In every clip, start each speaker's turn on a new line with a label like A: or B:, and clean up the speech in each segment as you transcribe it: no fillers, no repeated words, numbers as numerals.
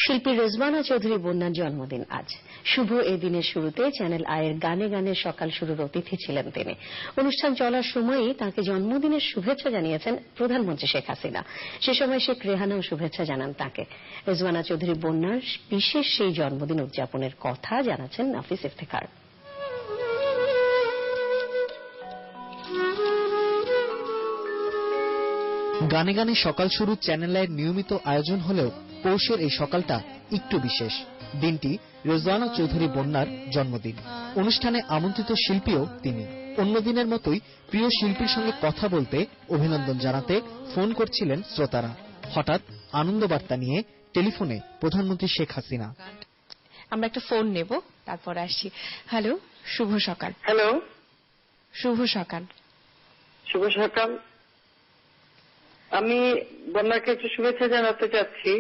A: শিল্পী রেজওয়ানা চৌধুরী বন্যার জন্মদিন আজ। শুভ এই দিনের শুরুতে চ্যানেল আইয়ের গানে গানে সকাল শুরুর অতিথি ছিলেন তিনি। অনুষ্ঠান চলার সময়ই তাঁকে জন্মদিনের শুভেচ্ছা জানিয়েছেন প্রধানমন্ত্রী শেখ হাসিনা। সে সময় শেখ রেহানাও শুভেচ্ছা জানান তাঁকে। রেজওয়ানা চৌধুরী বন্যার বিশেষ সেই জন্মদিন উদযাপনের কথা জানাচ্ছেন নাফিস ইফতেখার।
B: গানে গানে সকাল শুরু চ্যানেল আইয়ের নিয়মিত আয়োজন হলেও পৌষের এই সকালটা একটু বিশেষ। দিনটি রেজওয়ানা চৌধুরী বন্যার জন্মদিন। অনুষ্ঠানে আমন্ত্রিত শিল্পীও তিনি। অন্য দিনের মতোই প্রিয় শিল্পীর সঙ্গে কথা বলতে, অভিনন্দন জানাতে ফোন করছিলেন শ্রোতারা। হঠাৎ আনন্দ বার্তা নিয়ে টেলিফোনে প্রধানমন্ত্রী শেখ হাসিনা।
C: আমরা একটা ফোন নেব, তারপর আসি। হ্যালো, শুভ সকাল।
D: হ্যালো,
C: শুভ সকাল।
D: শুভ সকাল। আমি বন্যাকে একটু শুভেচ্ছা জানাতে চাচ্ছি।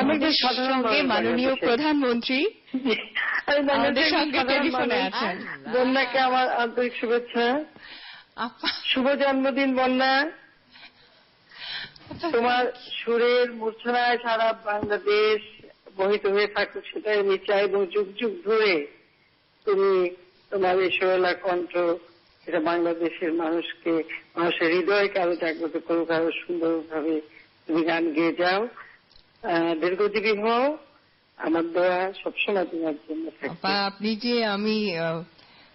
C: আমাদের সঙ্গে মাননীয় প্রধানমন্ত্রী আমাদের সঙ্গে টেলিফোনে আছেন।
D: বন্যাকে আমার আন্তরিক শুভেচ্ছা। শুভ জন্মদিন বন্যা। তোমার সুরের মূর্ছনায় সারা বাংলাদেশ মোহিত হয়ে থাকুক, সেটাই আমি চাই, এবং যুগ যুগ ধরে তুমি তোমার এই সোহেলা কণ্ঠ এটা বাংলাদেশের মানুষের হৃদয়কে আরো জাগ্রত করুক, আরো সুন্দরভাবে তুমি গান গেয়ে যাও। দীর্ঘজীবী হও। আমার দোয়া সবসময় তোমার জন্য থাকবে।
C: আপনি যে আমি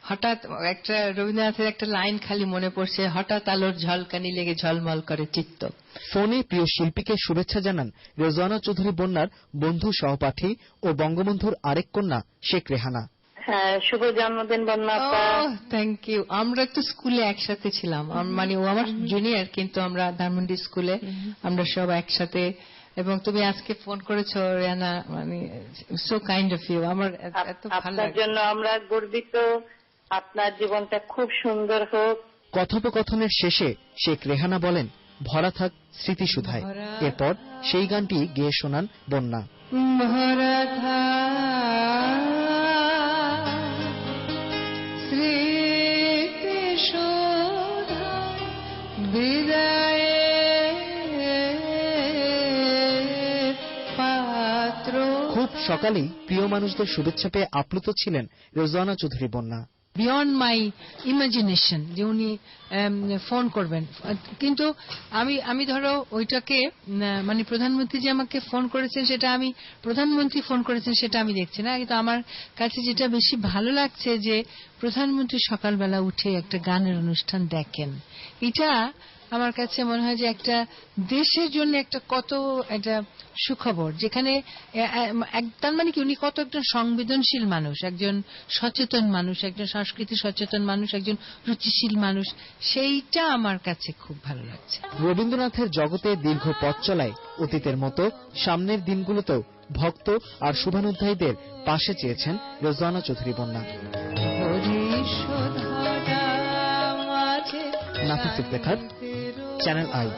C: হঠাৎ একটা রবীন্দ্রনাথের একটা লাইন খালি মনে পড়ছে, হঠাৎ আলোর ঝলকানি লেগে ঝলমল করে চিত্ত।
B: ফোনে প্রিয় শিল্পীকে শুভেচ্ছা জানান রেজওয়ানা চৌধুরী বন্যার বন্ধু, সহপাঠী ও বঙ্গবন্ধুর আরেক কন্যা শেখ রেহানা।
D: হ্যাঁ, শুভ জন্মদিন বন্যা।
C: Thank you. আমরা তো স্কুলে একসাথে ছিলাম, মানে ও আমার জুনিয়র, কিন্তু আমরা ধানমন্ডি স্কুলে আমরা সব একসাথে। এবং তুমি আজকে ফোন করেছো রেহানা, মানে সো কাইন্ড অফ ইউ। আমার এত ভালো লাগে।
D: আপনার জন্য আমরা গর্বিত। আপনার জীবনটা খুব সুন্দর হোক।
B: কথোপকথনের শেষে শেখ রেহানা বলেন, ভরা থাক স্মৃতিসুধায়। এরপর সেই গানটি গেয়ে শোনান বন্যা।
C: ভরা থাক স্মৃতিসুধায় বিদায়ের পাত্র।
B: খুব সকালেই প্রিয় মানুষদের শুভেচ্ছা পেয়ে আপ্লুত ছিলেন রেজওয়ানা চৌধুরী বন্যা।
C: বিয়ন্ড মাই ইমাজিনেশন যে উনি ফোন করবেন। কিন্তু আমি ধরো ওইটাকে, মানে প্রধানমন্ত্রী যে আমাকে ফোন করেছেন সেটা আমি, প্রধানমন্ত্রী ফোন করেছেন সেটা আমি দেখছি না, কিন্তু আমার কাছে যেটা বেশি ভালো লাগছে যে প্রধানমন্ত্রী সকালবেলা উঠে একটা গানের অনুষ্ঠান দেখেন। এটা আমার কাছে মনে হয় যে একটা দেশের জন্য একটা কত একটা সুখবর, যেখানে তার মানে কি উনি কত একজন সংবেদনশীল মানুষ, একজন সচেতন মানুষ, একজন সংস্কৃতি সচেতন মানুষ, একজন রুচিশীল মানুষ। সেইটা আমার কাছে খুব ভালো লাগছে।
B: রবীন্দ্রনাথের জগতে দীর্ঘ পথ চলায় অতীতের মতো সামনের দিনগুলোতেও ভক্ত আর শুভানুধ্যায়ীদের পাশে চেয়েছেন রেজওয়ানা চৌধুরী বন্যা। নাফিস ইফতেখার, চ্যানেল আই।